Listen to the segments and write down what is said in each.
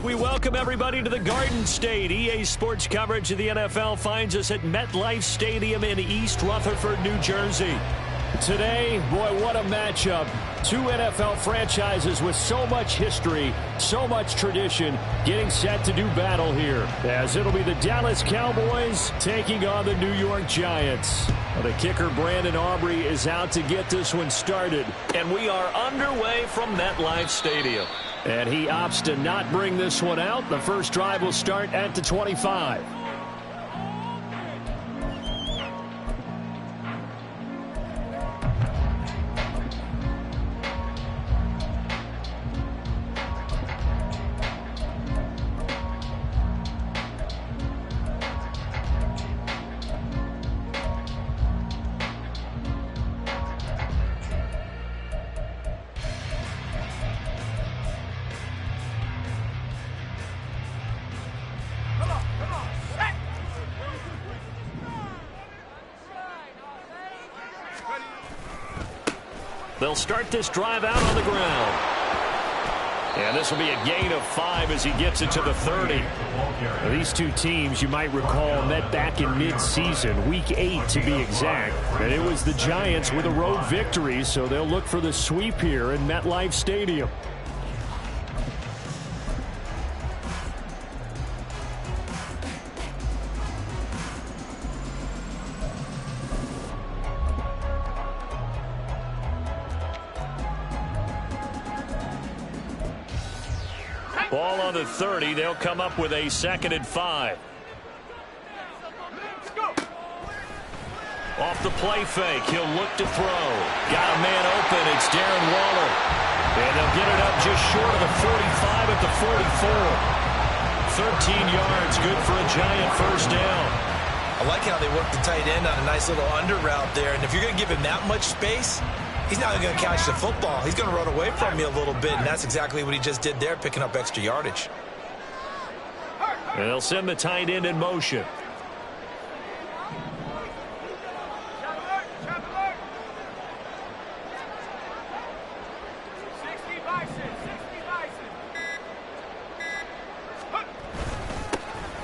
We welcome everybody to the Garden State. EA Sports coverage of the NFL finds us at MetLife Stadium in East Rutherford, New Jersey. Today, boy, what a matchup. Two NFL franchises with so much history, so much tradition, getting set to do battle here, as it'll be the Dallas Cowboys taking on the New York Giants. Well, the kicker, Brandon Aubrey, is out to get this one started. And we are underway from MetLife Stadium. And he opts to not bring this one out. The first drive will start at the 25. They'll start this drive out on the ground. And this will be a gain of 5 as he gets it to the 30. Now, these two teams, you might recall, met back in mid-season, week 8 to be exact. And it was the Giants with a road victory, so they'll look for the sweep here in MetLife Stadium. Ball on the 30. They'll come up with a 2nd and 5. Off the play fake. He'll look to throw. Got a man open. It's Darren Waller. And they'll get it up just short of the 45 at the 44. 13 yards. Good for a Giant first down. I like how they work the tight end on a nice little under route there. And if you're going to give him that much space, he's not going to catch the football. He's going to run away from you a little bit, and that's exactly what he just did there, picking up extra yardage. And they'll send the tight end in motion.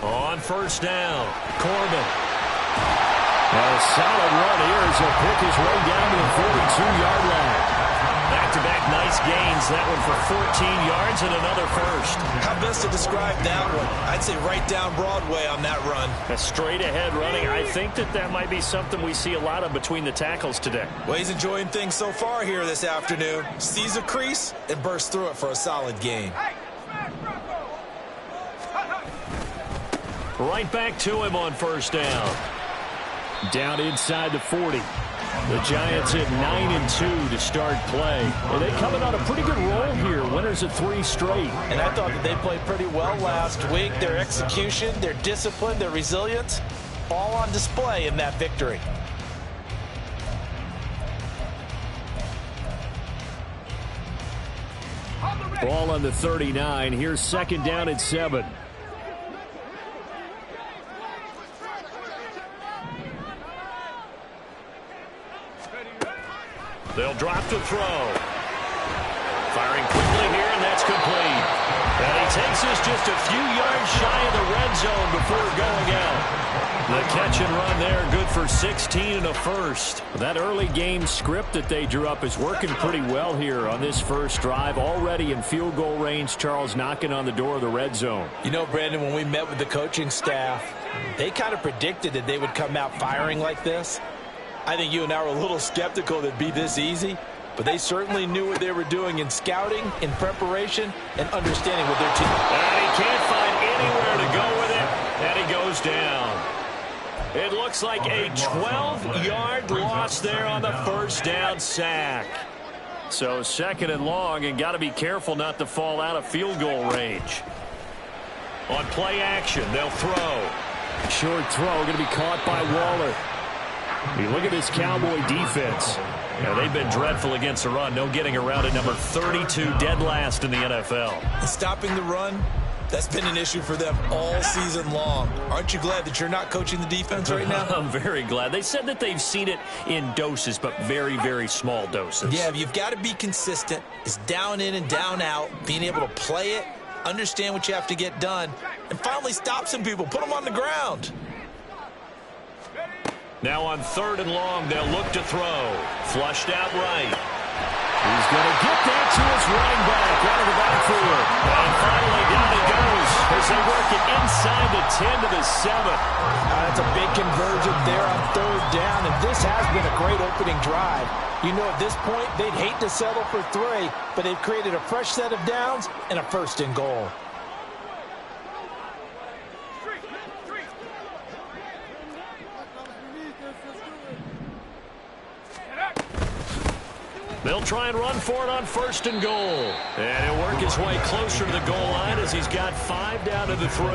On first down, Corbin. A solid run here as he'll pick his way down to the 42-yard line. Back-to-back nice gains. That one for 14 yards and another first. How best to describe that one? I'd say right down Broadway on that run. A straight-ahead running. I think that might be something we see a lot of between the tackles today. Well, he's enjoying things so far here this afternoon. Sees a crease and bursts through it for a solid gain. Right back to him on first down. Down inside the 40. The Giants at 9-2 to start play. And they coming on a pretty good roll here. Winners of 3 straight. And I thought that they played pretty well last week. Their execution, their discipline, their resilience, all on display in that victory. Ball on the 39. Here's 2nd down at 7. They'll drop to throw. Firing quickly here, and that's complete. And he takes us just a few yards shy of the red zone before going out. The catch and run there, good for 16 and a first. That early game script that they drew up is working pretty well here on this first drive. Already in field goal range, Charles knocking on the door of the red zone. You know, Brandon, when we met with the coaching staff, they kind of predicted that they would come out firing like this. I think you and I were a little skeptical that it'd be this easy, but they certainly knew what they were doing in scouting, in preparation, and understanding what their team. And he can't find anywhere to go with it, and he goes down. It looks like a 12-yard loss there on the first down sack. So 2nd and long, and got to be careful not to fall out of field goal range. On play action, they'll throw. Short throw, going to be caught by Waller. You look at this Cowboy defense. Now, they've been dreadful against the run. No getting around at number 32, dead last in the NFL. And stopping the run, that's been an issue for them all season long. Aren't you glad that you're not coaching the defense right now? I'm very glad. They said that they've seen it in doses, but very, very small doses. Yeah, you've got to be consistent. It's down in and down out, being able to play it understand what you have to get done, and finally stop some people, put them on the ground. Now on 3rd and long, they'll look to throw. Flushed out right. He's going to get that to his running back out of the backfield. And finally down he goes as they work it inside the 10 to the 7. That's a big conversion there on 3rd down, and this has been a great opening drive. You know, at this point, they'd hate to settle for 3, but they've created a fresh set of downs and a 1st and goal. They'll try and run for it on 1st and goal. And he'll work his way closer to the goal line as he's got 5 down to the 3.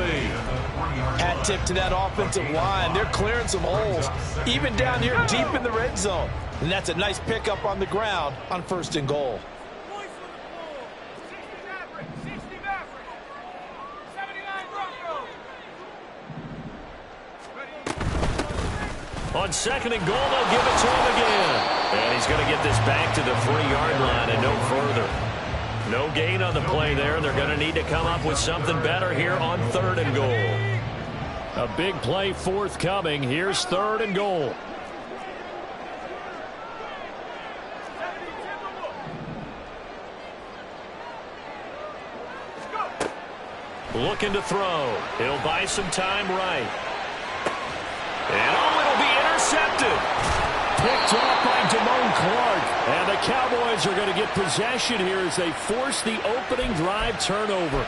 Hat tip to that offensive line. They're clearing some holes, even down here deep in the red zone. And that's a nice pickup on the ground on 1st and goal. On 2nd and goal, they'll give it to him again. And he's going to get this back to the 3-yard line and no further. No gain on the play there. They're going to need to come up with something better here on 3rd and goal. A big play forthcoming. Here's 3rd and goal. Looking to throw. He'll buy some time right. And it'll be intercepted. Picked off by Damone Clark. And the Cowboys are going to get possession here as they force the opening drive turnover.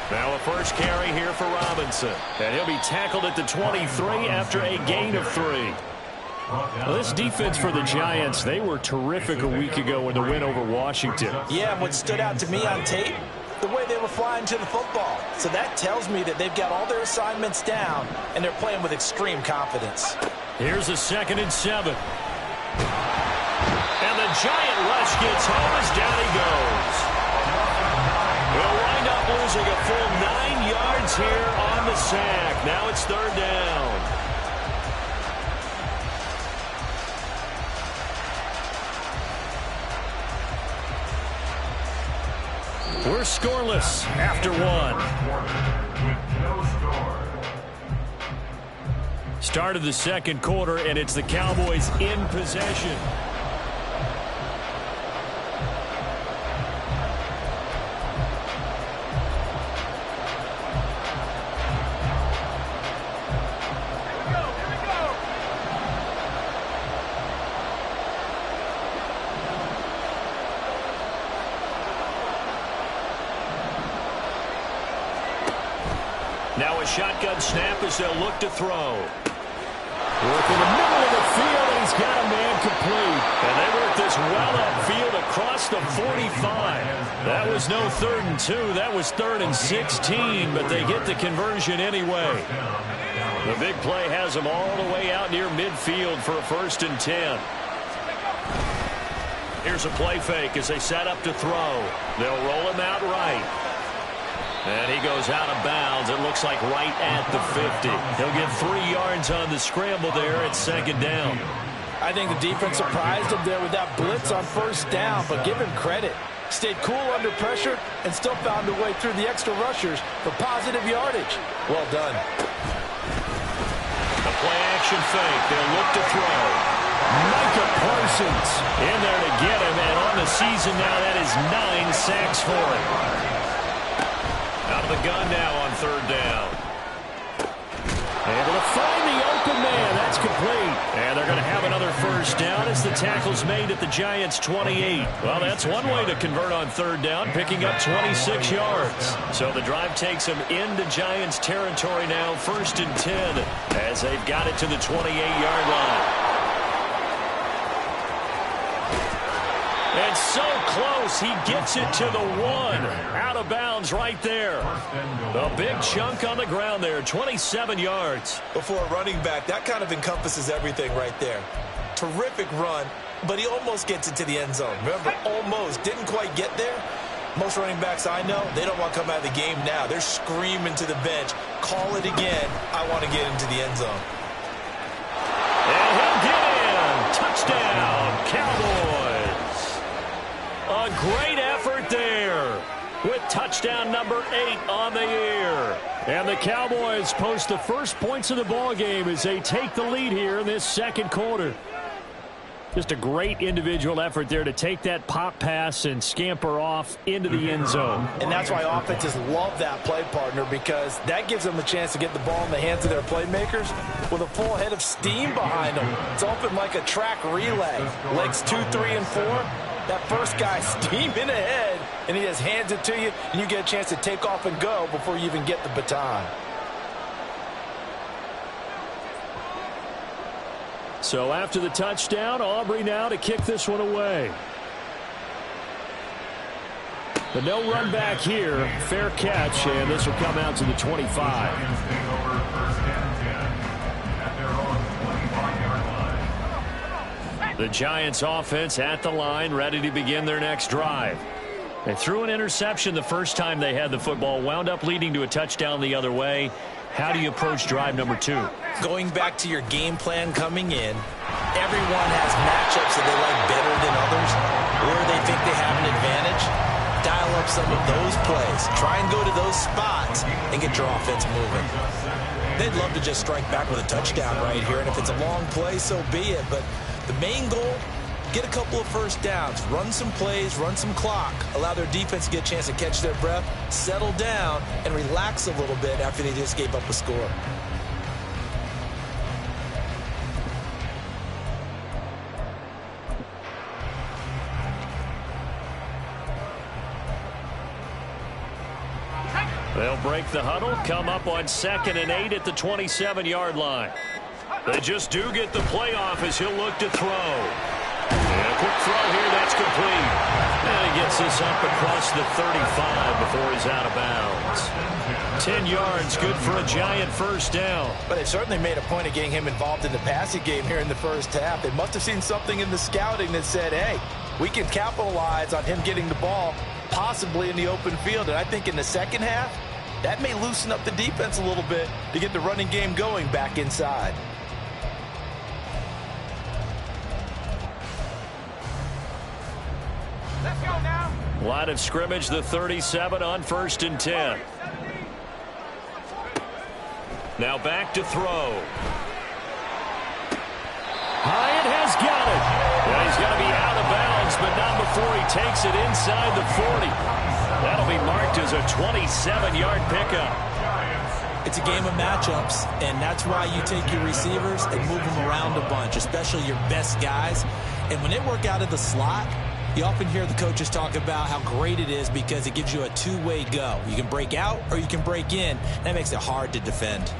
Now a first carry here for Robinson. And he'll be tackled at the 23 after a gain of 3. Well, this defense for the Giants, they were terrific a week ago in the win over Washington. Yeah, and what stood out to me on tape, the way they were flying to the football. So that tells me that they've got all their assignments down, and they're playing with extreme confidence. Here's a 2nd and 7. And the Giant rush gets home as down he goes. We'll wind up losing a full 9 yards here on the sack. Now it's 3rd down. We're scoreless after 1. Start of the 2nd quarter, and it's the Cowboys in possession. Now a shotgun snap as they'll look to throw. Work in the middle of the field, and he's got a man complete. And they work this well upfield across the 45. That was no 3rd and 2. That was 3rd and 16, but they get the conversion anyway. The big play has them all the way out near midfield for a 1st and 10. Here's a play fake as they set up to throw. They'll roll him out right. And he goes out of bounds. It looks like right at the 50. He'll get 3 yards on the scramble there at 2nd down. I think the defense surprised him there with that blitz on 1st down, but give him credit. Stayed cool under pressure and still found a way through the extra rushers for positive yardage. Well done. A play action fake. They'll look to throw. Micah Parsons in there to get him, and on the season now that is 9 sacks for him. Out of the gun now on 3rd down. Able to find the open man. That's complete. And they're going to have another 1st down as the tackle's made at the Giants' 28. Well, that's one way to convert on 3rd down, picking up 26 yards. So the drive takes them into Giants territory now, 1st and 10, as they've got it to the 28-yard line. And so close, he gets it to the 1. Out of bounds right there. A big chunk on the ground there, 27 yards. Before a running back, that kind of encompasses everything right there. Terrific run, but he almost gets it to the end zone. Remember, almost. Didn't quite get there. Most running backs I know, they don't want to come out of the game now. They're screaming to the bench, call it again, I want to get into the end zone. And he'll get in. Touchdown, Cowboys. A great effort there with touchdown number 8 on the year. And the Cowboys post the first points of the ball game as they take the lead here in this second quarter. Just a great individual effort there to take that pop pass and scamper off into the end zone. And that's why offenses love that play, partner, because that gives them a chance to get the ball in the hands of their playmakers with a full head of steam behind them. It's often like a track relay. Legs 2, 3, and 4. That first guy steaming ahead, and he just hands it to you, and you get a chance to take off and go before you even get the baton. So after the touchdown, Aubrey now to kick this one away. But no run back here. Fair catch, and this will come out to the 25. The Giants offense at the line, ready to begin their next drive. They threw an interception the first time they had the football, wound up leading to a touchdown the other way. How do you approach drive number 2? Going back to your game plan coming in, everyone has matchups that they like better than others, where they think they have an advantage. Dial up some of those plays. Try and go to those spots and get your offense moving. They'd love to just strike back with a touchdown right here, and if it's a long play, so be it. But the main goal, get a couple of first downs, run some plays, run some clock, allow their defense to get a chance to catch their breath, settle down, and relax a little bit after they just gave up a score. They'll break the huddle, come up on 2nd and 8 at the 27-yard line. They just do get the playoff as he'll look to throw. And a quick throw here, that's complete. And he gets this up across the 35 before he's out of bounds. 10 yards, good for a Giant first down. But they certainly made a point of getting him involved in the passing game here in the first half. They must have seen something in the scouting that said, hey, we can capitalize on him getting the ball possibly in the open field. And I think in the second half, that may loosen up the defense a little bit to get the running game going back inside. Let's go now. Line of scrimmage, the 37 on 1st and 10. Now back to throw. Hyatt has got it. Well, he's going to be out of bounds, but not before he takes it inside the 40. That'll be marked as a 27-yard pickup. It's a game of matchups, and that's why you take your receivers and move them around a bunch, especially your best guys. And when they work out of the slot, you often hear the coaches talk about how great it is because it gives you a two-way go. You can break out or you can break in. That makes it hard to defend.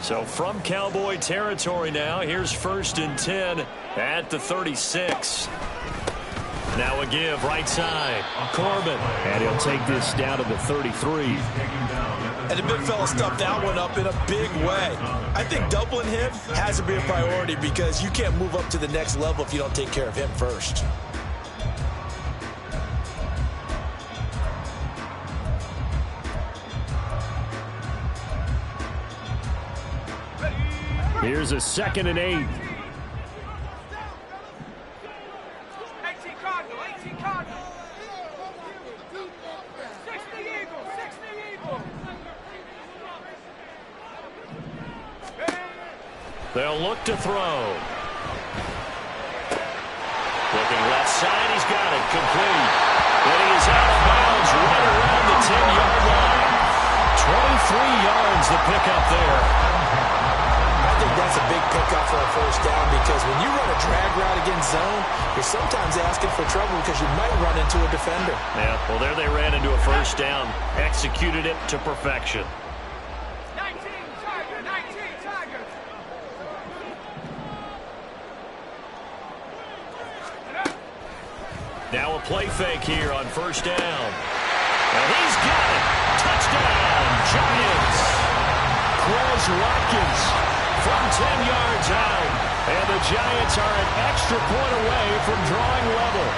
So from Cowboy territory now, here's 1st and 10 at the 36. Now a give right side. Corbin. And he'll take this down to the 33. And the big fella stuffed that one up in a big way. I think doubling him has to be a priority because you can't move up to the next level if you don't take care of him first. Here's a 2nd and 8. 18 Cardinal, 18 Cardinal. 60 Eagles, 60 Eagles. They'll look to throw. Looking left side, he's got it, complete. And he is out of bounds right around the 10-yard line. 23 yards the pickup there. I think that's a big pickup for a first down because when you run a drag route against zone, you're sometimes asking for trouble because you might run into a defender. Yeah, well, there they ran into a first down. Executed it to perfection. 19 Tiger, 19 Tiger. Now a play fake here on first down. And he's got it. Touchdown, Giants. Quez Watkins from 10 yards out. And the Giants are an extra point away from drawing level.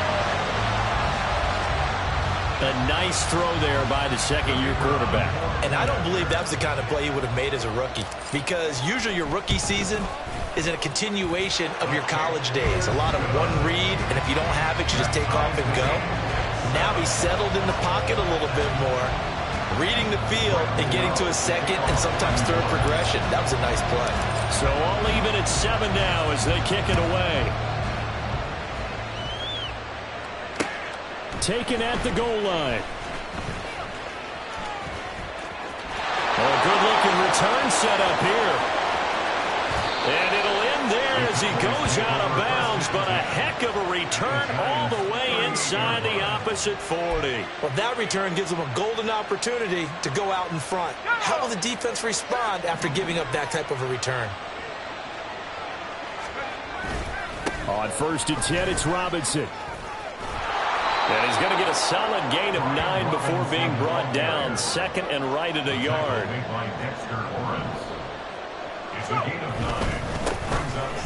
A nice throw there by the second-year quarterback. And I don't believe that's the kind of play he would have made as a rookie, because usually your rookie season is in a continuation of your college days. A lot of one read, and if you don't have it, you just take off and go. Now he's settled in the pocket a little bit more, reading the field and getting to his second and sometimes third progression. That was a nice play. So all even at 7 now as they kick it away. Taken at the goal line. A good-looking return set up here. And it'll end there as he goes out of bounds, but a heck of a return all the way inside the opposite 40. Well, that return gives them a golden opportunity to go out in front. How will the defense respond after giving up that type of a return? On 1st and 10, it's Robinson. And he's going to get a solid gain of 9 before being brought down. Second and right at a yard.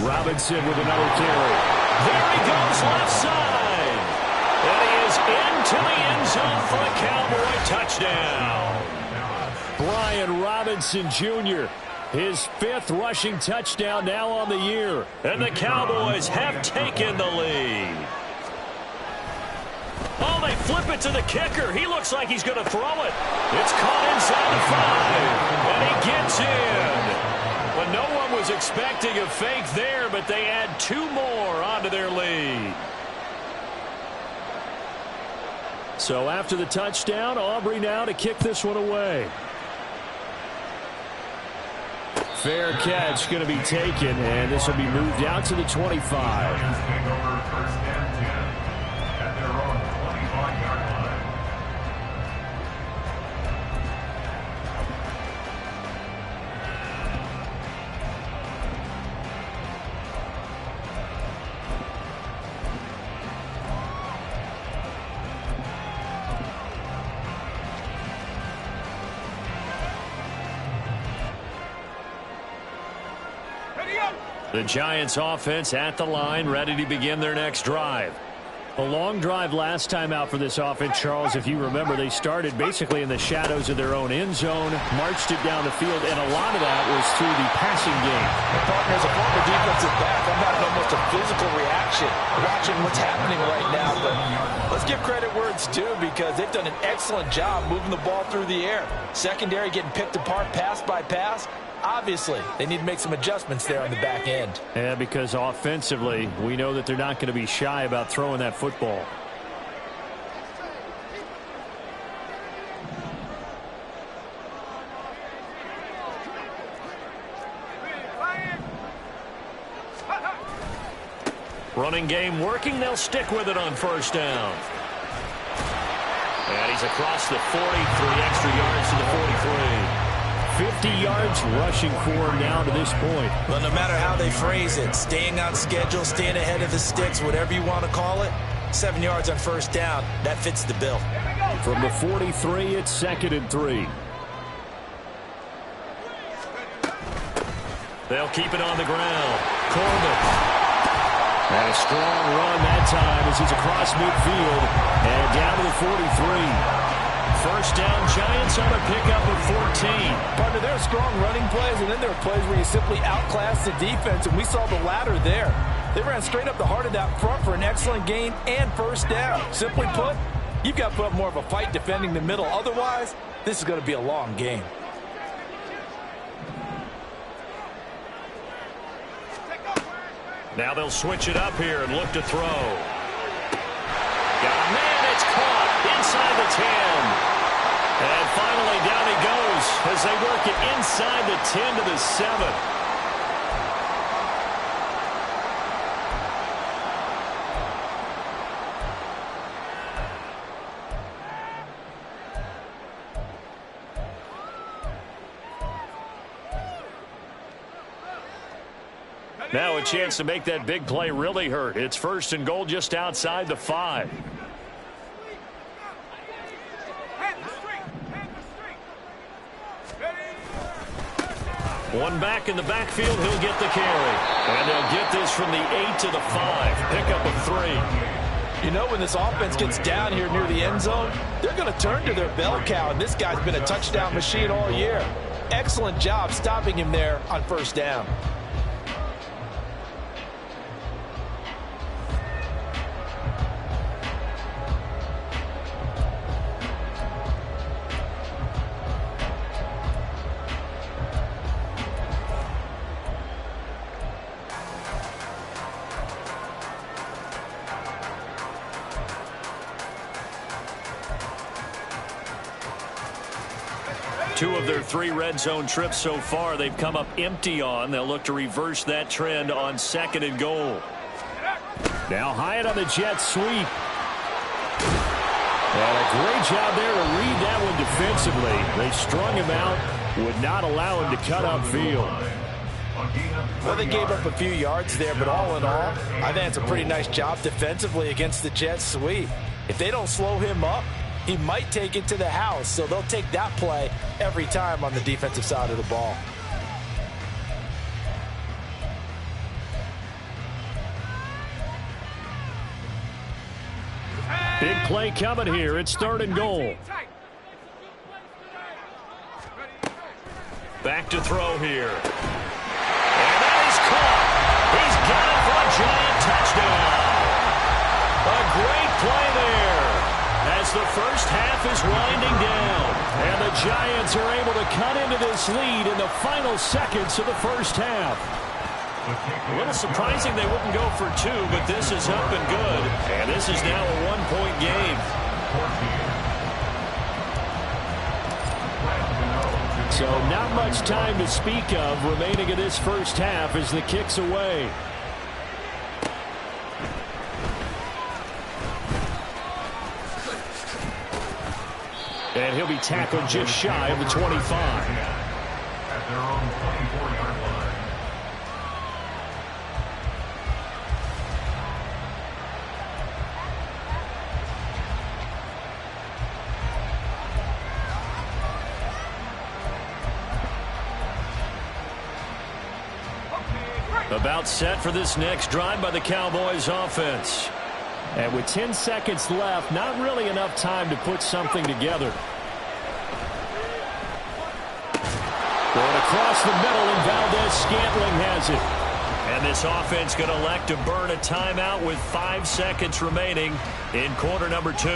Robinson with another carry. There he goes, left side. And he is into the end zone for a Cowboy touchdown. Brian Robinson Jr., his 5th rushing touchdown now on the year. And the Cowboys have taken the lead. Oh, they flip it to the kicker. He looks like he's going to throw it. It's caught inside the 5, and he gets in. But no one was expecting a fake there, but they add 2 more onto their lead. So after the touchdown, Aubrey now to kick this one away. Fair catch going to be taken, and this will be moved out to the 25. The Giants offense at the line, ready to begin their next drive. A long drive last time out for this offense, Charles. If you remember, they started basically in the shadows of their own end zone, marched it down the field, and a lot of that was through the passing game. My partner, as a former defensive back, I'm having almost a physical reaction watching what's happening right now. But let's give credit where it's due, because they've done an excellent job moving the ball through the air. Secondary getting picked apart pass by pass. Obviously, they need to make some adjustments there on the back end. Yeah, because offensively, we know that they're not going to be shy about throwing that football. Running game working. They'll stick with it on 1st down. And he's across the 40, 3 extra yards to the 43. 50 yards rushing for him now to this point. Well, no matter how they phrase it, staying on schedule, staying ahead of the sticks, whatever you want to call it, 7 yards on 1st down, that fits the bill. From the 43, it's 2nd and 3. They'll keep it on the ground. Corbin. And a strong run that time as he's across midfield and down to the 43. 1st down, Giants on a pickup of 14. Partner, there are strong running plays, and then there are plays where you simply outclass the defense, and we saw the latter there. They ran straight up the heart of that front for an excellent gain and 1st down. Simply put, you've got to put up more of a fight defending the middle. Otherwise, this is going to be a long game. Now they'll switch it up here and look to throw. Got a man, it's caught inside the 10. And finally down he goes as they work it inside the 10 to the 7. Now a chance to make that big play really hurt. It's 1st and goal just outside the 5. One back in the backfield, he'll get the carry. And they'll get this from the 8 to the 5. Pickup of 3. You know, when this offense gets down here near the end zone, they're going to turn to their bell cow, and this guy's been a touchdown machine all year. Excellent job stopping him there on first down. Two of their 3 red zone trips so far they've come up empty on. They'll look to reverse that trend on 2nd and goal. Now Hyatt on the jet sweep. And a great job there to read that one defensively. They strung him out, would not allow him to cut upfield. Well, they gave up a few yards there, but all in all, I think it's a pretty nice job defensively against the jet sweep. If they don't slow him up, he might take it to the house, so they'll take that play every time on the defensive side of the ball. Big play coming here. It's 3rd and goal. Back to throw here. And that is caught. He's got it for a giant touchdown. A great play there. As the first half is winding down, and the Giants are able to cut into this lead in the final seconds of the first half. A little surprising they wouldn't go for 2, but this is up and good, and this is now a 1-point game. So not much time to speak of remaining in this first half as the kick's away. And he'll be tackled just shy of the 25. At their own 24-yard line. About set for this next drive by the Cowboys offense. And with 10 seconds left, not really enough time to put something together. Going across the middle, and Valdez-Scantling has it. And this offense going to elect to burn a timeout with 5 seconds remaining in quarter number 2.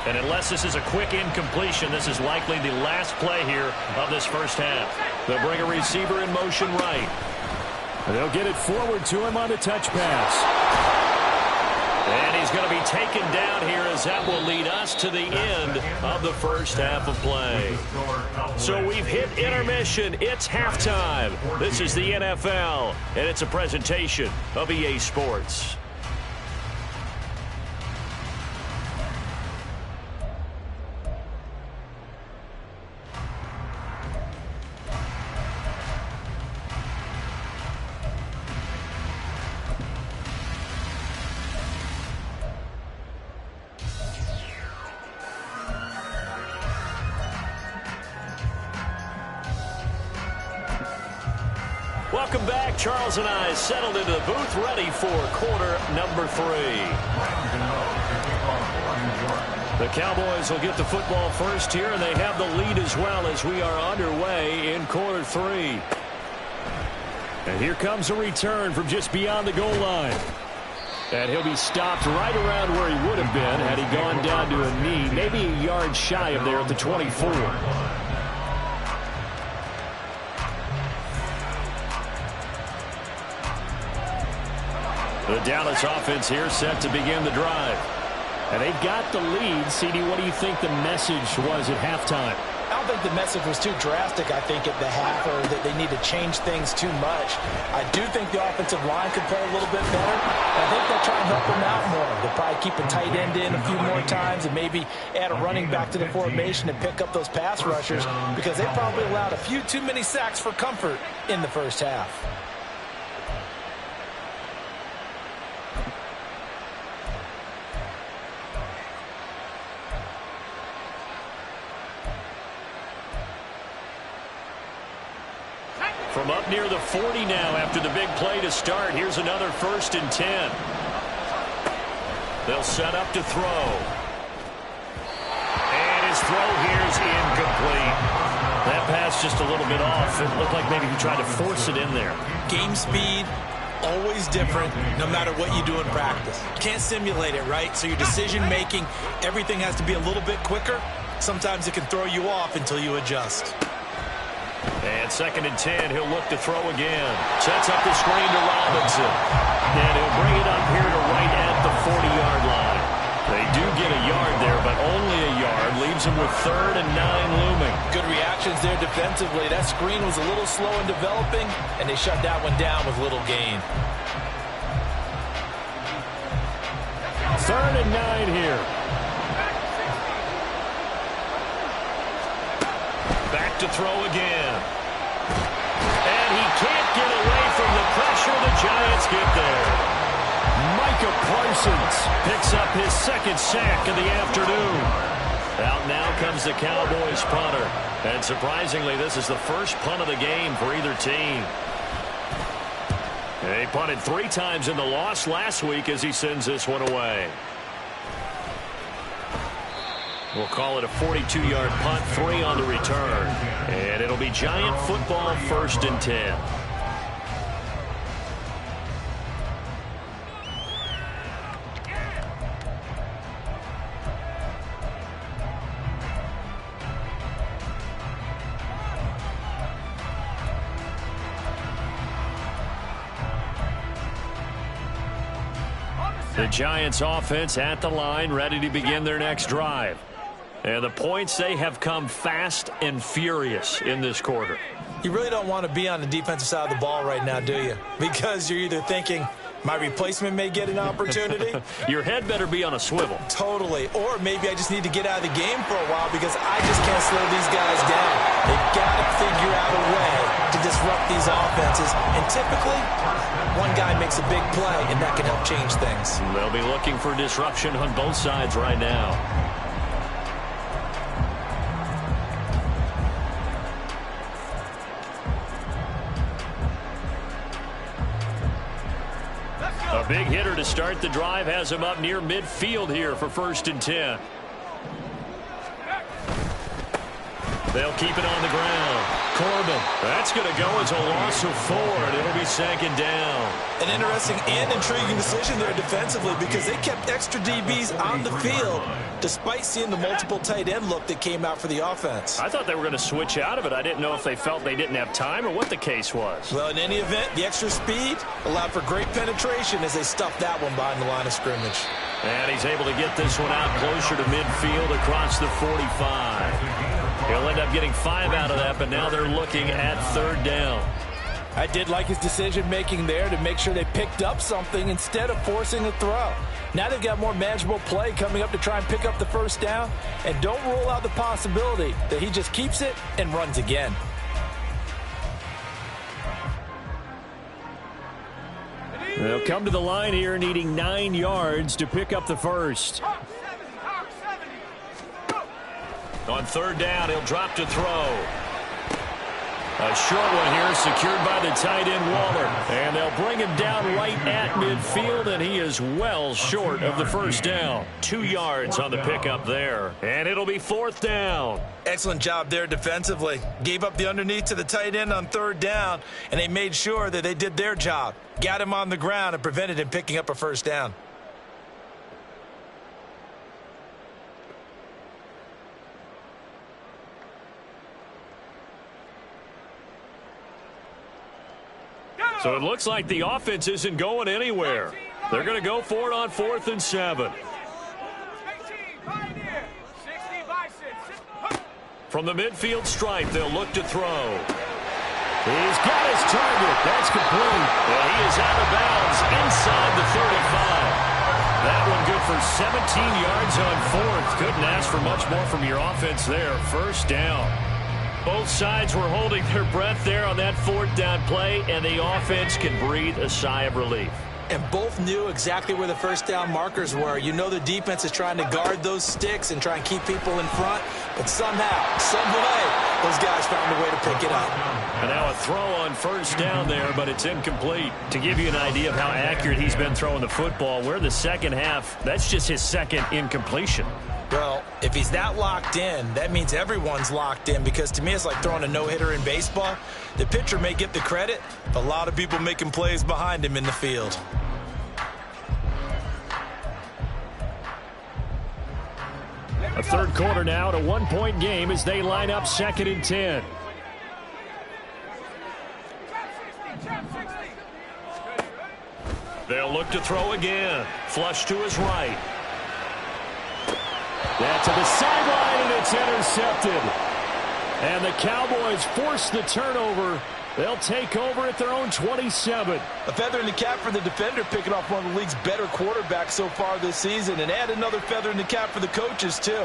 And unless this is a quick incompletion, this is likely the last play here of this first half. They'll bring a receiver in motion right. And they'll get it forward to him on the touch pass. And he's going to be taken down here as that will lead us to the end of the first half of play. So we've hit intermission. It's halftime. This is the NFL, and it's a presentation of EA Sports. Welcome back. Charles and I settled into the booth, ready for quarter number 3. The Cowboys will get the football first here, and they have the lead as well as we are underway in quarter 3. And here comes a return from just beyond the goal line. And he'll be stopped right around where he would have been had he gone down to a knee, maybe a yard shy of there at the 24. The Dallas offense here set to begin the drive. And they've got the lead. CD, what do you think the message was at halftime? I don't think the message was too drastic, I think, at the half, or that they need to change things too much. I do think the offensive line could play a little bit better. I think they'll try and help them out more. They'll probably keep a tight end in a few more times and maybe add a running back to the formation and pick up those pass rushers, because they probably allowed a few too many sacks for comfort in the first half. From up near the 40 now after the big play to start. Here's another 1st and 10. They'll set up to throw. And his throw here is incomplete. That pass just a little bit off. It looked like maybe he tried to force it in there. Game speed, always different, no matter what you do in practice. You can't simulate it, right? So your decision-making, everything has to be a little bit quicker. Sometimes it can throw you off until you adjust. And 2nd and 10, he'll look to throw again. Sets up the screen to Robinson. And he'll bring it up here to right at the 40-yard line. They do get a yard there, but only a yard. Leaves him with 3rd and 9 looming. Good reactions there defensively. That screen was a little slow in developing, and they shut that one down with little gain. 3rd and 9 here. Back to throw again. And he can't get away from the pressure. The Giants get there. Micah Parsons picks up his 2nd sack of the afternoon. Out now comes the Cowboys punter. And surprisingly, this is the first punt of the game for either team. They punted 3 times in the loss last week as he sends this one away. We'll call it a 42-yard punt, 3 on the return. And it'll be Giant football, 1st and 10. The Giants offense at the line, ready to begin their next drive. And the points, they have come fast and furious in this quarter. You really don't want to be on the defensive side of the ball right now, do you? Because you're either thinking, my replacement may get an opportunity. Your head better be on a swivel. Totally. Or maybe I just need to get out of the game for a while because I just can't slow these guys down. They've got to figure out a way to disrupt these offenses. And typically, one guy makes a big play, and that can help change things. They'll be looking for disruption on both sides right now. A big hitter to start the drive has him up near midfield here for 1st and 10. They'll keep it on the ground. Corbin, that's going to go as a loss of 4, and it'll be 2nd down. An interesting and intriguing decision there defensively because they kept extra DBs on the field despite seeing the multiple tight end look that came out for the offense. I thought they were going to switch out of it. I didn't know if they felt they didn't have time or what the case was. Well, in any event, the extra speed allowed for great penetration as they stuffed that one behind the line of scrimmage. And he's able to get this one out closer to midfield across the 45. He'll end up getting 5 out of that, but now they're looking at 3rd down. I did like his decision-making there to make sure they picked up something instead of forcing a throw. Now they've got more manageable play coming up to try and pick up the 1st down, and don't rule out the possibility that he just keeps it and runs again. They'll come to the line here needing 9 yards to pick up the 1st. On 3rd down, he'll drop to throw. A short one here secured by the tight end Waller. And they'll bring him down right at midfield, and he is well short of the 1st down. 2 yards on the pickup there. And it'll be 4th down. Excellent job there defensively. Gave up the underneath to the tight end on 3rd down, and they made sure that they did their job. Got him on the ground and prevented him picking up a 1st down. So it looks like the offense isn't going anywhere. They're going to go for it on 4th and 7. From the midfield stripe, they'll look to throw. He's got his target. That's complete. And he is out of bounds inside the 35. That one good for 17 yards on 4th. Couldn't ask for much more from your offense there. 1st down. Both sides were holding their breath there on that 4th down play, and the offense can breathe a sigh of relief. And both knew exactly where the 1st down markers were. You know the defense is trying to guard those sticks and try and keep people in front, but somehow, some way, those guys found a way to pick it up. And now a throw on first down there, but it's incomplete. To give you an idea of how accurate he's been throwing the football, we're in the second half. That's just his second incompletion. Well, if he's that locked in, that means everyone's locked in, because to me it's like throwing a no-hitter in baseball. The pitcher may get the credit, but a lot of people making plays behind him in the field. A third quarter now, at a one-point game as they line up 2nd and 10. They'll look to throw again. Flush to his right. That to the sideline, and it's intercepted. And the Cowboys force the turnover. They'll take over at their own 27. A feather in the cap for the defender, picking off one of the league's better quarterbacks so far this season. And add another feather in the cap for the coaches, too.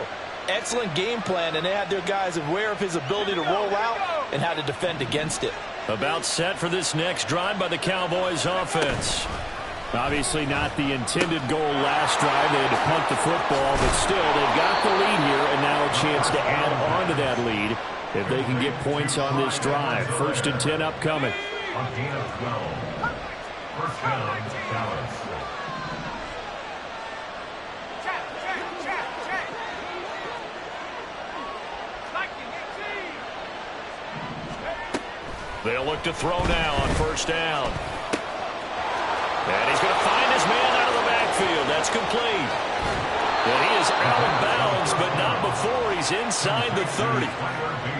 Excellent game plan, and they had their guys aware of his ability to roll out and how to defend against it. About set for this next drive by the Cowboys offense. Obviously not the intended goal last drive. They had to punt the football, but still they've got the lead here, and now a chance to add on to that lead if they can get points on this drive. 1st and 10 upcoming. On gain of 12. First down, Dallas. They'll look to throw now on first down. And he's going to find his man out of the backfield. That's complete. And he is out of bounds, but not before he's inside the 30.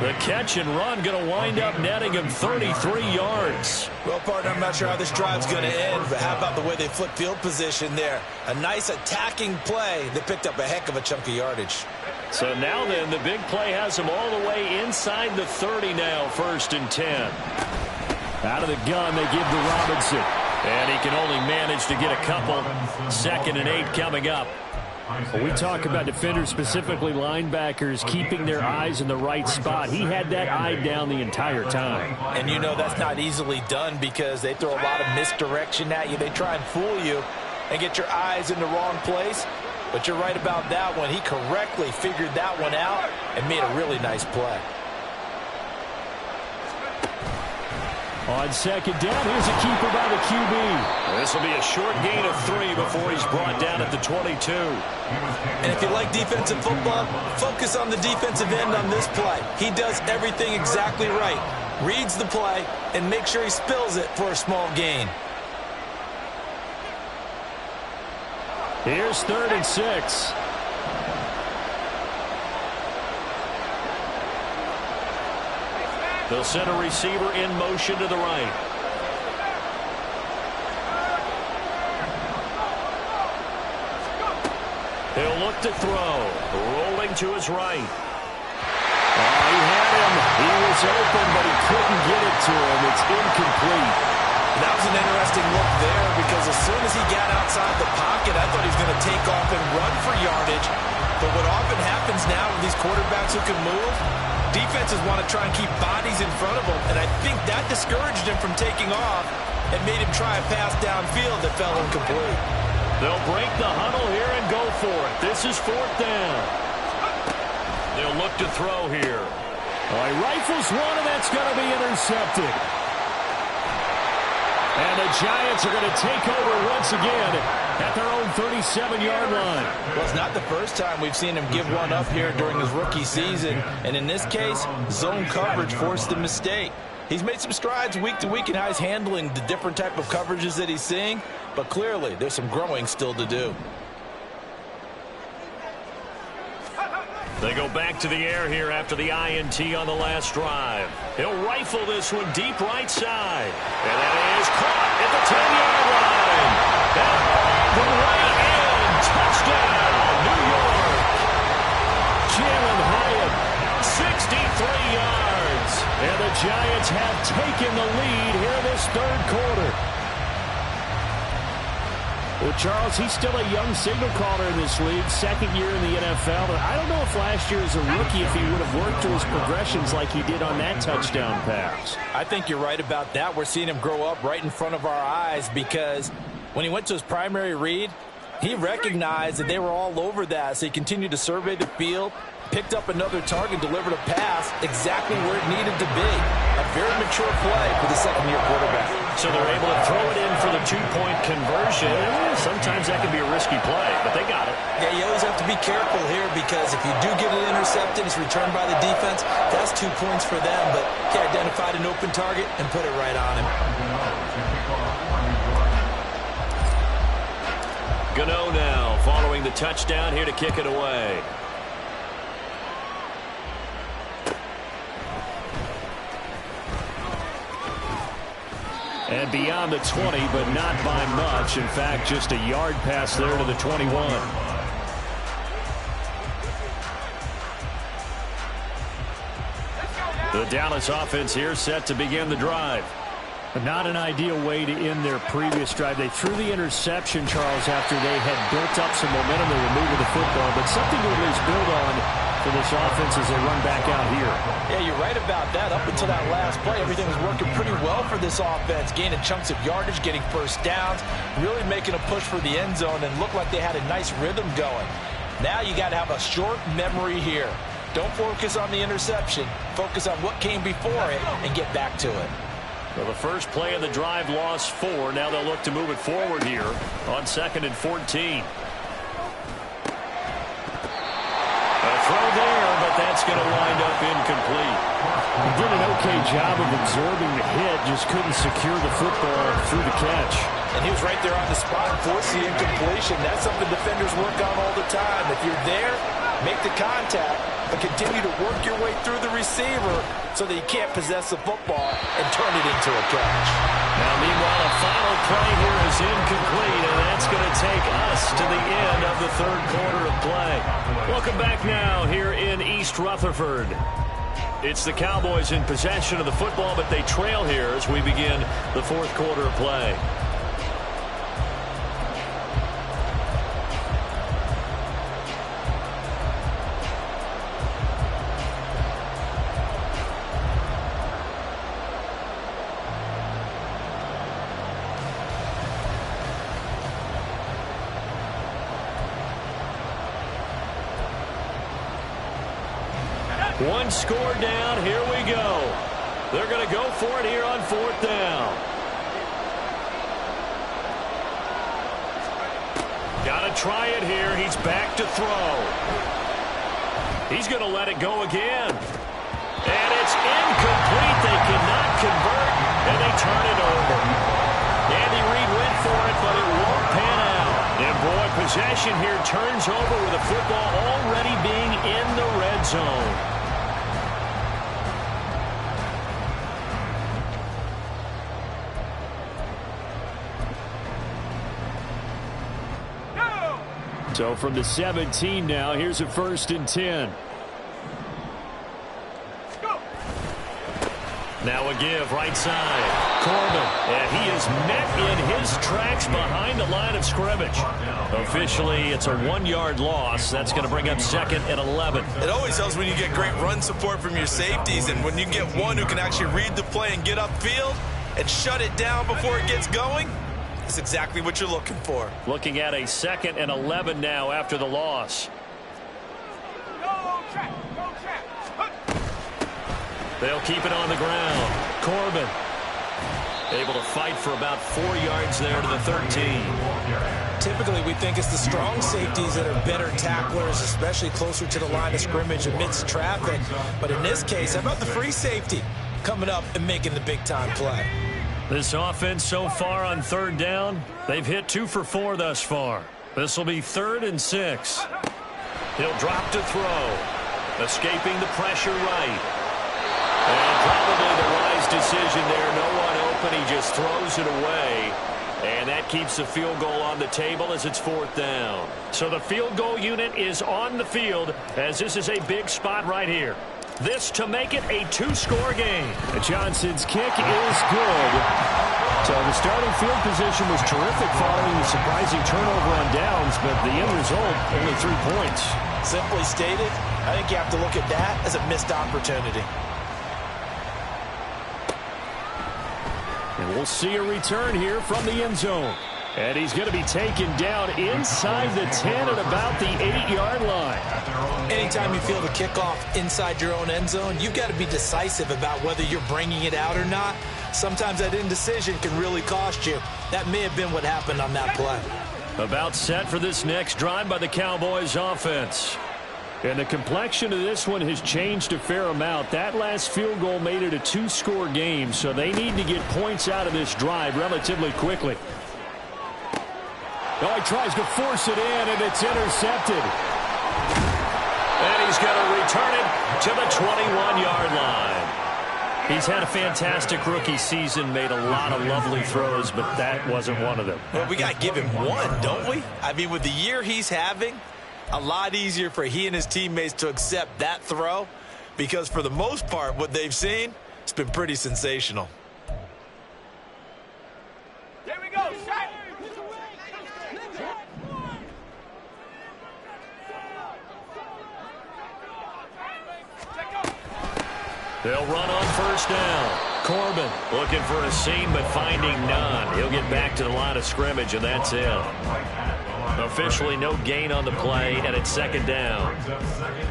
The catch and run going to wind up netting him 33 yards. Well, partner, I'm not sure how this drive's going to end, but how about the way they flip field position there? A nice attacking play that picked up a heck of a chunk of yardage. So now then, the big play has him all the way inside the 30 now, 1st and 10. Out of the gun, they give to Robinson. And he can only manage to get a couple. 2nd and 8 coming up. When we talk about defenders, specifically linebackers, keeping their eyes in the right spot, he had that eye down the entire time. And you know that's not easily done because they throw a lot of misdirection at you. They try and fool you and get your eyes in the wrong place. But you're right about that one. He correctly figured that one out and made a really nice play. On 2nd down, here's a keeper by the QB. This will be a short gain of 3 before he's brought down at the 22. And if you like defensive football, focus on the defensive end on this play. He does everything exactly right. Reads the play and makes sure he spills it for a small gain. Here's 3rd and 6. They'll send a receiver in motion to the right. He'll look to throw. Rolling to his right. Oh, he had him. He was open, but he couldn't get it to him. It's incomplete. That was an interesting look there because as soon as he got outside the pocket, I thought he was going to take off and run for yardage. But what often happens now with these quarterbacks who can move, defenses want to try and keep bodies in front of them, and I think that discouraged him from taking off and made him try a pass downfield that fell incomplete. They'll break the huddle here and go for it. This is 4th down. They'll look to throw here. Oh, he rifles one, and that's going to be intercepted. And the Giants are going to take over once again at their own 37-yard line. Well, it's not the first time we've seen him give one up here during his rookie season. And in this case, zone coverage forced the mistake. He's made some strides week to week in how he's handling the different type of coverages that he's seeing. But clearly, there's some growing still to do. They go back to the air here after the INT on the last drive. He'll rifle this one deep right side. And that is caught at the 10-yard line. And the right end. Touchdown, New York. Jalen Hyatt, 63 yards. And the Giants have taken the lead here in this 3rd quarter. Well, Charles, he's still a young signal caller in this league, 2nd year in the NFL. But I don't know if last year as a rookie, if he would have worked through his progressions like he did on that touchdown pass. I think you're right about that. We're seeing him grow up right in front of our eyes because when he went to his primary read, he recognized that they were all over that. So he continued to survey the field, picked up another target, delivered a pass exactly where it needed to be. A very mature play for the second-year quarterback. So they're able to throw it in for the two-point conversion. Sometimes that can be a risky play, but they got it. Yeah, you always have to be careful here because if you do get it intercepted, it's returned by the defense, that's 2 points for them. But he identified an open target and put it right on him. Gano now following the touchdown here to kick it away. And beyond the 20, but not by much. In fact, just a yard pass there to the 21. The Dallas offense here set to begin the drive. Not an ideal way to end their previous drive. They threw the interception, Charles, after they had built up some momentum. They were moving the football, but something to at least build on for this offense as they run back out here. Yeah, you're right about that. Up until that last play, everything was working pretty well for this offense, gaining chunks of yardage, getting first downs, really making a push for the end zone, and looked like they had a nice rhythm going. Now you got to have a short memory here. Don't focus on the interception. Focus on what came before it and get back to it. Well, the first play of the drive lost 4. Now they'll look to move it forward here on 2nd and 14. A throw there, but that's going to wind up incomplete. He did an okay job of absorbing the hit, just couldn't secure the football through the catch. And he was right there on the spot and forced the incompletion. That's something defenders work on all the time. If you're there, make the contact, but continue to work your way through the receiver so that you can't possess the football and turn it into a catch. Now, meanwhile, a final play here is incomplete, and that's going to take us to the end of the third quarter of play. Welcome back now here in East Rutherford. It's the Cowboys in possession of the football, but they trail here as we begin the fourth quarter of play. One score down. Here we go. They're going to go for it here on 4th down. Got to try it here. He's back to throw. He's going to let it go again. And it's incomplete. They cannot convert, and they turn it over. Andy Reid went for it, but it won't pan out. And boy, possession here turns over with the football already being in the red zone. So from the 17 now, here's a 1st and 10. Go. Now a give, right side. Corbin, and he is met in his tracks behind the line of scrimmage. Officially, it's a 1-yard loss. That's going to bring up 2nd and 11. It always helps when you get great run support from your safeties, and when you get one who can actually read the play and get upfield and shut it down before it gets going, that's exactly what you're looking for. Looking at a 2nd and 11 now after the loss. Go track. Go track. They'll keep it on the ground. Corbin able to fight for about 4 yards there to the 13. Typically, we think it's the strong safeties that are better tacklers, especially closer to the line of scrimmage amidst traffic. But in this case, how about the free safety coming up and making the big-time play? This offense so far on 3rd down, they've hit 2 for 4 thus far. This will be 3rd and 6. He'll drop to throw. Escaping the pressure right. And probably the wise decision there. No one open. He just throws it away. And that keeps the field goal on the table as it's 4th down. So the field goal unit is on the field as this is a big spot right here. This to make it a 2-score game. Johnson's kick is good. So the starting field position was terrific following the surprising turnover on downs, but the end result, only 3 points. Simply stated, I think you have to look at that as a missed opportunity. And we'll see a return here from the end zone. And he's going to be taken down inside the 10 at about the 8-yard line. Anytime you feel the kickoff inside your own end zone, you've got to be decisive about whether you're bringing it out or not. Sometimes that indecision can really cost you. That may have been what happened on that play. About set for this next drive by the Cowboys offense. And the complexion of this one has changed a fair amount. That last field goal made it a 2-score game, so they need to get points out of this drive relatively quickly. Oh, he tries to force it in, and it's intercepted. And he's going to return it to the 21-yard line. He's had a fantastic rookie season, made a lot of lovely throws, but that wasn't one of them. Well, we got to give him one, don't we? I mean, with the year he's having, a lot easier for he and his teammates to accept that throw, because for the most part, what they've seen, it's been pretty sensational. There we go, shot. They'll run on first down. Corbin looking for a seam but finding none. He'll get back to the line of scrimmage, and that's it. Officially no gain on the play, and it's second down.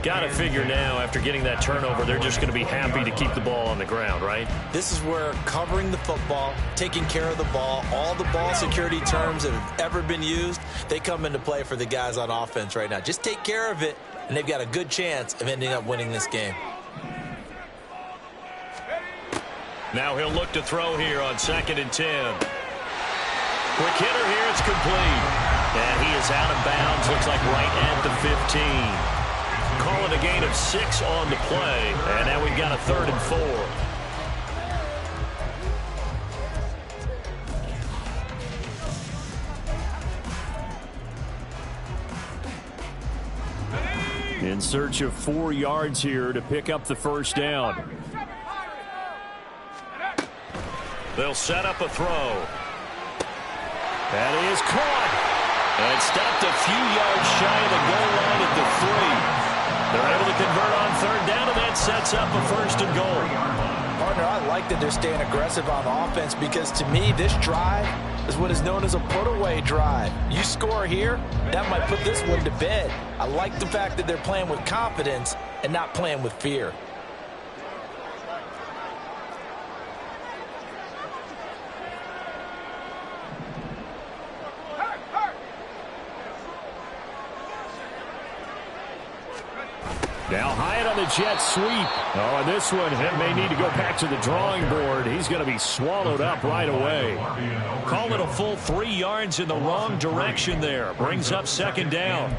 Got to figure now, after getting that turnover, they're just going to be happy to keep the ball on the ground, right? This is where covering the football, taking care of the ball, all the ball security terms that have ever been used, they come into play for the guys on offense right now. Just take care of it, and they've got a good chance of ending up winning this game. Now he'll look to throw here on 2nd and 10. Quick hitter here, it's complete. And he is out of bounds, looks like right at the 15. Call it a gain of 6 on the play, and now we've got a 3rd and 4. In search of 4 yards here to pick up the first down. They'll set up a throw. That is caught. And stopped a few yards shy of the goal line at the 3. They're able to convert on 3rd down, and that sets up a 1st and goal. Partner, I like that they're staying aggressive on offense, because to me, this drive is what is known as a put-away drive. You score here, that might put this one to bed. I like the fact that they're playing with confidence and not playing with fear. Now Hyatt on the jet sweep. Oh, and this one, it may need to go back to the drawing board. He's going to be swallowed up right away. Call it a full 3 yards in the wrong direction there. Brings up 2nd down.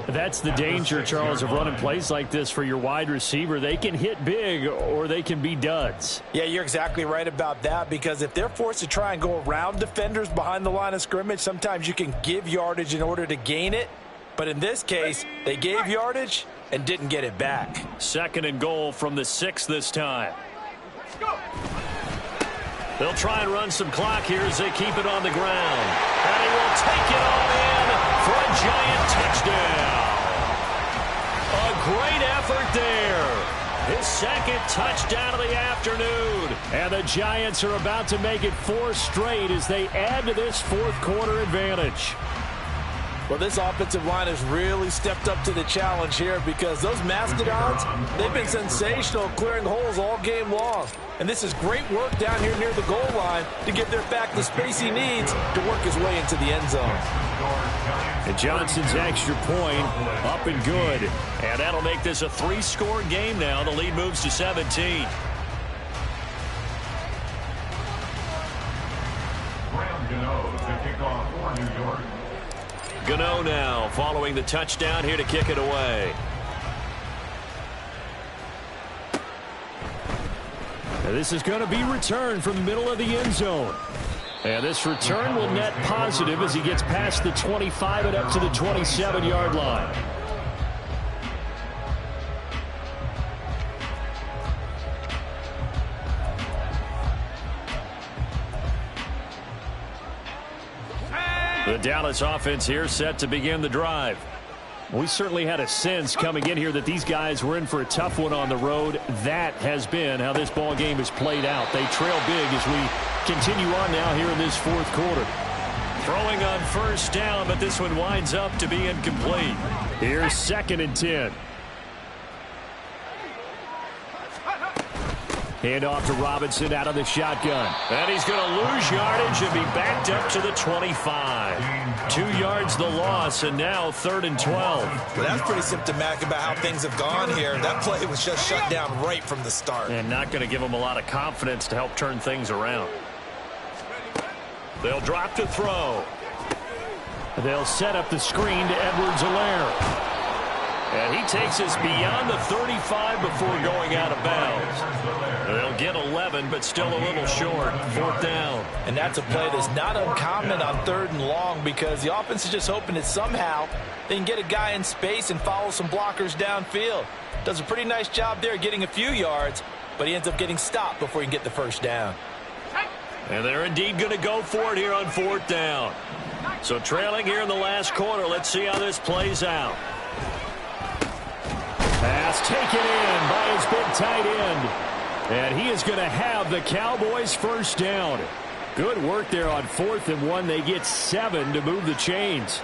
That's the danger, Charles, of running plays like this for your wide receiver. They can hit big or they can be duds. Yeah, you're exactly right about that, because if they're forced to try and go around defenders behind the line of scrimmage, sometimes you can give yardage in order to gain it. But in this case, they gave yardage and didn't get it back. 2nd and goal from the 6 this time. They'll try and run some clock here as they keep it on the ground. And he will take it all in for a giant touchdown. A great effort there. His 2nd touchdown of the afternoon. And the Giants are about to make it 4 straight as they add to this 4th quarter advantage. Well, this offensive line has really stepped up to the challenge here, because those Mastodons, they've been sensational clearing holes all game long. And this is great work down here near the goal line to give their back the space he needs to work his way into the end zone. And Johnson's extra point up and good. And that'll make this a 3-score game now. The lead moves to 17. Graham Gano to kick off for New York. Gano now following the touchdown here to kick it away. Now this is going to be returned from the middle of the end zone. And this return will net positive as he gets past the 25 and up to the 27-yard line. The Dallas offense here set to begin the drive. We certainly had a sense coming in here that these guys were in for a tough one on the road. That has been how this ball game has played out. They trail big as we continue on now here in this 4th quarter. Throwing on first down, but this one winds up to be incomplete. Here's 2nd and 10. Hand off to Robinson out of the shotgun. And he's going to lose yardage and be backed up to the 25. 2 yards the loss, and now 3rd and 12. Well, that's pretty symptomatic about how things have gone here. That play was just shut down right from the start. And not going to give them a lot of confidence to help turn things around. They'll drop to throw. They'll set up the screen to Edwards-Helaire. And he takes us beyond the 35 before going out of bounds. They'll get 11, but still a little short. 4th down. And that's a play that's not uncommon on 3rd and long because the offense is just hoping that somehow they can get a guy in space and follow some blockers downfield. Does a pretty nice job there getting a few yards, but he ends up getting stopped before he can get the 1st down. And they're indeed going to go for it here on 4th down. So trailing here in the last quarter. Let's see how this plays out. Pass taken in by his big tight end. And he is going to have the Cowboys 1st down. Good work there on 4th and 1. They get 7 to move the chains.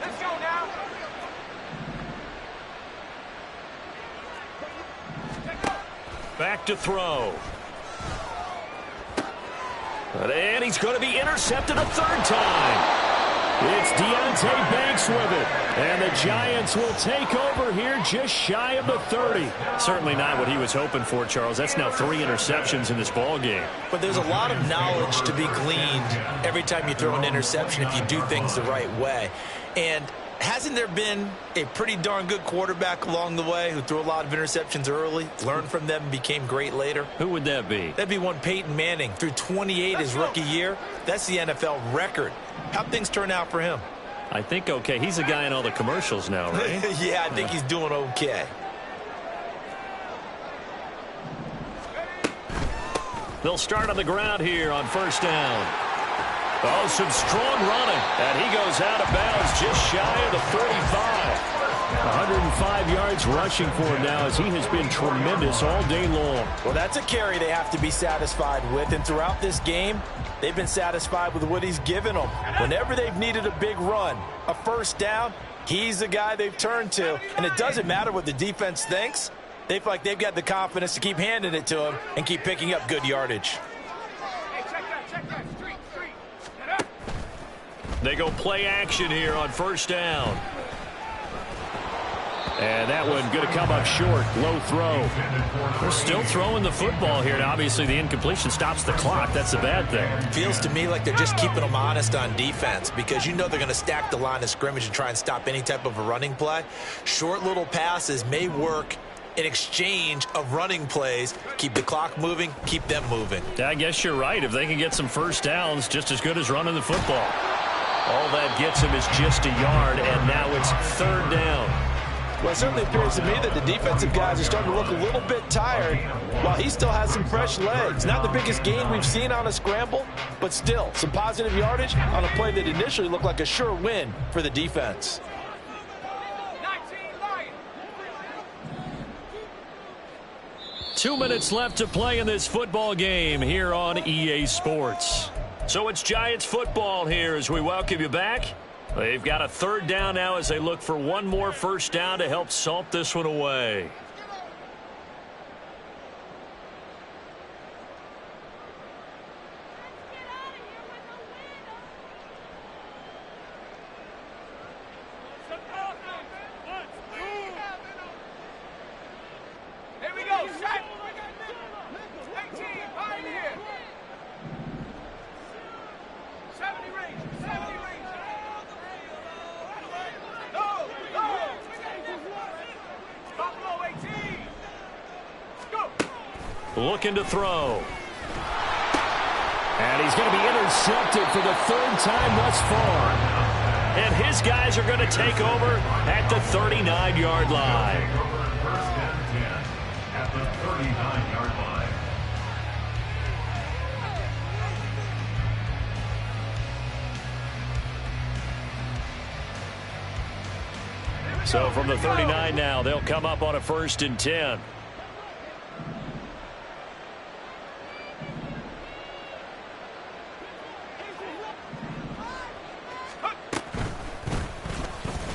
Let's go now. Back to throw. And he's going to be intercepted a 3rd time. It's Deonte Banks with it. And the Giants will take over here just shy of the 30. Certainly not what he was hoping for, Charles. That's now 3 interceptions in this ball game. But there's a lot of knowledge to be gleaned every time you throw an interception if you do things the right way. And hasn't there been a pretty darn good quarterback along the way who threw a lot of interceptions early, learned from them, and became great later? Who would that be? That'd be one Peyton Manning. Threw 28 his rookie year. That's the NFL record. How'd things turn out for him? I think okay. He's a guy in all the commercials now, right? Yeah, I think he's doing okay. They'll start on the ground here on 1st down. Oh, some strong running. And he goes out of bounds just shy of the 35. 105 yards rushing for him now as he has been tremendous all day long. Well, that's a carry they have to be satisfied with. And throughout this game, they've been satisfied with what he's given them. Whenever they've needed a big run, a 1st down, he's the guy they've turned to. And it doesn't matter what the defense thinks. They feel like they've got the confidence to keep handing it to him and keep picking up good yardage. Hey, check that. Street. Get up. They go play action here on 1st down. And that one going to come up short. Low throw. They're still throwing the football here. And obviously, the incompletion stops the clock. That's a bad thing. Feels to me like they're just keeping them honest on defense because you know they're going to stack the line of scrimmage and try and stop any type of a running play. Short little passes may work in exchange of running plays. Keep the clock moving, keep them moving. I guess you're right. If they can get some 1st downs, just as good as running the football. All that gets him is just a yard, and now it's 3rd down. Well, it certainly appears to me that the defensive guys are starting to look a little bit tired while he still has some fresh legs. Not the biggest gain we've seen on a scramble, but still some positive yardage on a play that initially looked like a sure win for the defense. 19 Lions. 2 minutes left to play in this football game here on EA Sports. So it's Giants football here as we welcome you back. They've got a 3rd down now as they look for one more 1st down to help salt this one away. Here we go. Set. 18. Pioneer. 70 range. 70 range. Buffalo 18. Go. Looking to throw. And he's going to be intercepted for the 3rd time thus far. And his guys are going to take over at the 39-yard line. 1st and 10 at the 39-yard line. So from the 39 now, they'll come up on a 1st and 10.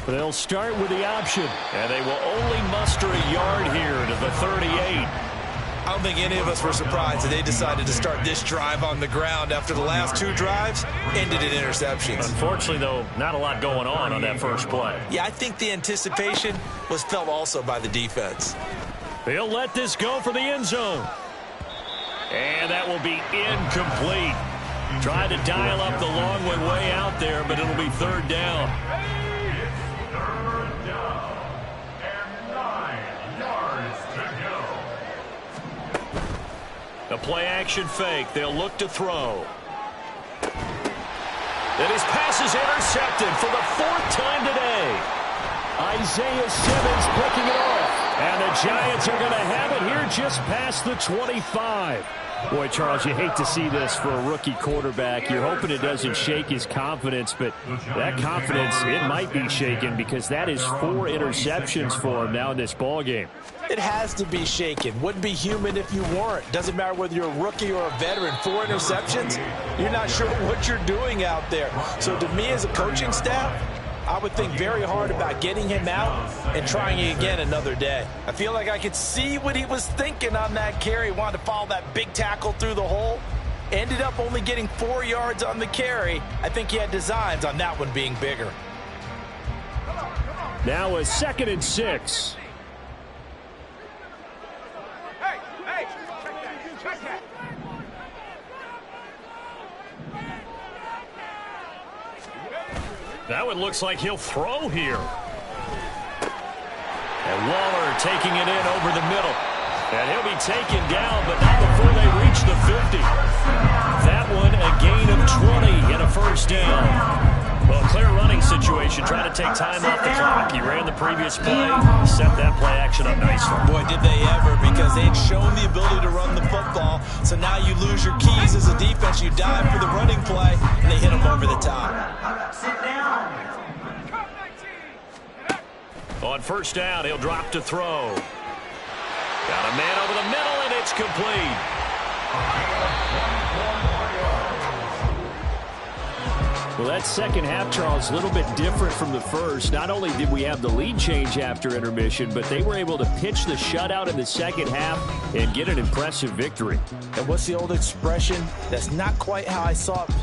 They'll start with the option, and they will only muster a yard here to the 38. I don't think any of us were surprised that they decided to start this drive on the ground after the last 2 drives ended in interceptions. Unfortunately, though, not a lot going on that first play. Yeah, I think the anticipation was felt also by the defense. They'll let this go for the end zone. And that will be incomplete. Tried to dial up the long one way out there, but it'll be 3rd down. Third down. And 9 yards to go. A play-action fake. They'll look to throw. And his pass is intercepted for the 4th time today. Isaiah Simmons picking it off. And the Giants are going to have it here just past the 25. Boy, Charles, you hate to see this for a rookie quarterback. You're hoping it doesn't shake his confidence, but that confidence, it might be shaken because that is 4 interceptions for him now in this ballgame. It has to be shaken. Wouldn't be human if you weren't. Doesn't matter whether you're a rookie or a veteran. 4 interceptions, you're not sure what you're doing out there. So to me as a coaching staff, I would think very hard about getting him out and trying it again another day. I feel like I could see what he was thinking on that carry. Wanted to follow that big tackle through the hole. Ended up only getting 4 yards on the carry. I think he had designs on that one being bigger. Now a 2nd and 6. Hey, check that. That one looks like he'll throw here. And Waller taking it in over the middle. And he'll be taken down, but not before they reach the 50. That one a gain of 20 and a 1st down. Well, clear running situation, trying to take time off the clock. He ran the previous play, set that play action up nicely. Boy, did they ever, because they had shown the ability to run the football. So now you lose your keys as a defense. You dive for the running play, and they hit them over the top. On 1st down, he'll drop to throw. Got a man over the middle, and it's complete. Well, that second half, Charles, a little bit different from the first. Not only did we have the lead change after intermission, but they were able to pitch the shutout in the second half and get an impressive victory. And what's the old expression? That's not quite how I saw it play.